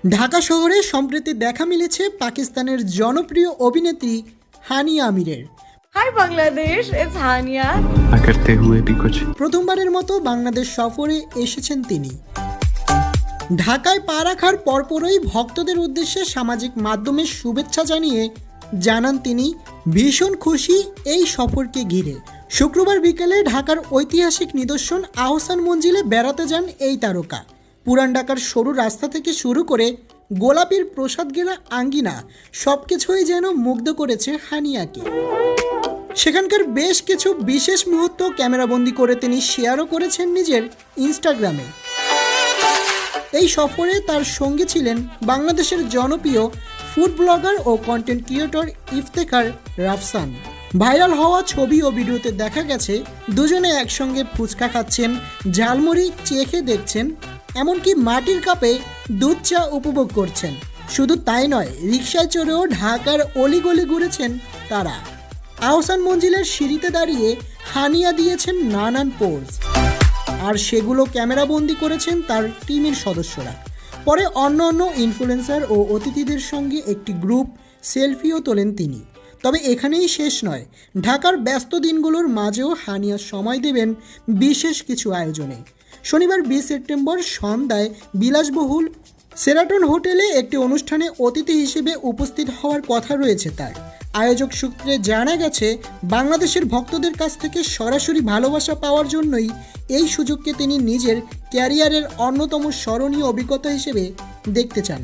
ঢাকা শহরে সম্প্রতি দেখা মিলেছে পাকিস্তানের জনপ্রিয় অভিনেত্রী হানিয়া আমিরের। हाय बांग्लादेश, इट्स हानिया। ना करते हुए भी कुछ। প্রথমবারের মতো বাংলাদেশ সফরে এসেছেন তিনি। ঢাকায় পা রাখার পরপরই ভক্তদের উদ্দেশ্যে সামাজিক মাধ্যমে শুভেচ্ছা জানিয়ে জানান তিনি ভীষণ খুশি এই সফরকে ঘিরে। শুক্রবার বিকেলে ঢাকার ঐতিহাসিক নিদর্শন আহসান মঞ্জিলে বেড়াতে যান এই তারকা। পুরান ঢাকার সরু রাস্তা থেকে শুরু করে গোলাপীর প্রসাদ ঘেরা আঙ্গিনা সবকিছুই যেন মুগ্ধ করেছে হানিয়াকে। সেখানকার বেশ কিছু বিশেষ মুহূর্ত ক্যামেরাবন্দি করে তিনি শেয়ারও করেছেন নিজের ইনস্টাগ্রামে। এই সফরে তার সঙ্গে ছিলেন বাংলাদেশের জনপ্রিয় ফুড ব্লগার ও content creator Iftekhar Rafsan. Viral হওয়া ছবি ও ভিডিওতে দেখা গেছে দুজনে একসঙ্গে ফুচকা খাচ্ছেন, ঝালমুড়ি চেখে দেখছেন, এমনকি মাটির কাপে দুধ চা উপভোগ করছেন। শুধু তাই নয়, রিকশায় চড়েও ঢাকার অলিগলি ঘুরেছেন তারা। আহসান মঞ্জিলের সিঁড়িতে দাঁড়িয়ে হানিয়া দিয়েছেন নানান পোজ, আর সেগুলো ক্যামেরাবন্দি করেছেন তার টিমের সদস্যরা। পরে অন্য ইনফ্লুয়েন্সার ও অতিথিদের সঙ্গে একটি গ্রুপ সেলফিও তোলেন তিনি। তবে এখানেই শেষ নয়, ঢাকার ব্যস্ত দিনগুলোর মাঝেও হানিয়া সময় দেবেন বিশেষ কিছু আয়োজনে। শনিবার 20 সেপ্টেম্বর সন্ধ্যায় বিলাসবহুল সেরাটন হোটেলে একটি অনুষ্ঠানে অতিথি হিসেবে উপস্থিত হওয়ার কথা রয়েছে তার। আয়োজক সূত্রে জানা গেছে বাংলাদেশের ভক্তদের কাছ থেকে সরাসরি ভালোবাসা পাওয়ার জন্যই এই সুযোগকে তিনি নিজের ক্যারিয়ারের অন্যতম স্মরণীয় অভিজ্ঞতা হিসেবে দেখতে চান।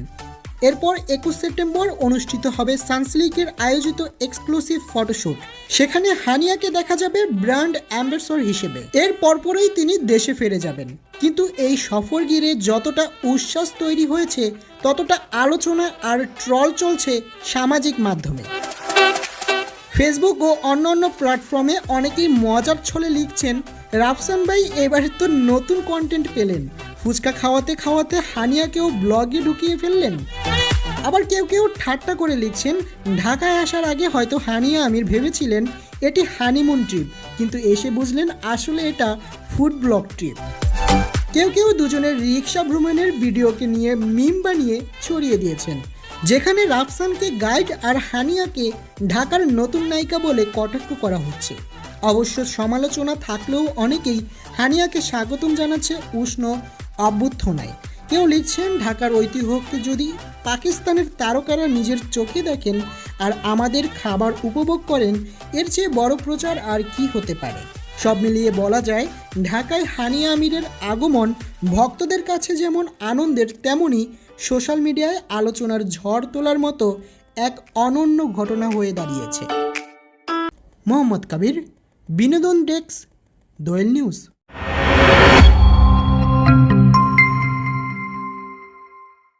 এরপর 21 সেপ্টেম্বর অনুষ্ঠিত হবে সানসিল্কের আয়োজিত এক্সক্লুসিভ ফটোশ্যুট। সেখানে হানিয়াকে দেখা যাবে ব্র্যান্ড অ্যাম্বাসেডর হিসেবে। এর পরপরই তিনি দেশে ফিরে যাবেন। কিন্তু এই সফর ঘিরে যতটা উচ্ছ্বাস তৈরি হয়েছে, ততটা আলোচনা আর ট্রল চলছে সামাজিক মাধ্যমে। ফেসবুক ও অন্যান্য প্ল্যাটফর্মে অনেকেই মজার ছলে লিখছেন, রাফসান ভাই এবারে তো নতুন কন্টেন্ট পেলেন, ফুচকা খাওয়াতে খাওয়াতে হানিয়াকেও ব্লগে ঢুকিয়ে ফেললেন। আবার কেউ ঠাট্টা করে লিখছেন, ঢাকায় আসার আগে হয়তো হানিয়া আমির ভেবেছিলেন এটি হানিমুন ট্রিপ, কিন্তু এসে বুঝলেন আসলে এটা ফুড ব্লগ ট্রিপ। কেউ দুজনের রিক্সা ভ্রমণের ভিডিওকে নিয়ে মিম বানিয়ে ছড়িয়ে দিয়েছেন, যেখানে রাফসানকে গাইড আর হানিয়াকে ঢাকার নতুন নায়িকা বলে কটাক্ষ করা হচ্ছে। অবশ্য সমালোচনা থাকলেও অনেকেই হানিয়াকে স্বাগতম জানাচ্ছে উষ্ণ অভ্যর্থনায়। কেউ লিখছেন, ঢাকার ঐতিহ্যকে যদি পাকিস্তানের তারকারা নিজের চোখে দেখেন আর আমাদের খাবার উপভোগ করেন, এর চেয়ে বড় প্রচার আর কি হতে পারে। সব মিলিয়ে বলা যায়, ঢাকায় হানিয়া আমিরের আগমন ভক্তদের কাছে যেমন আনন্দের, তেমনি সোশ্যাল মিডিয়ায় আলোচনার ঝড় তোলার মতো এক অনন্য ঘটনা হয়ে দাঁড়িয়েছে। মোহাম্মদ কাবির, বিনোদন ডেস্ক, দোয়েল নিউজ।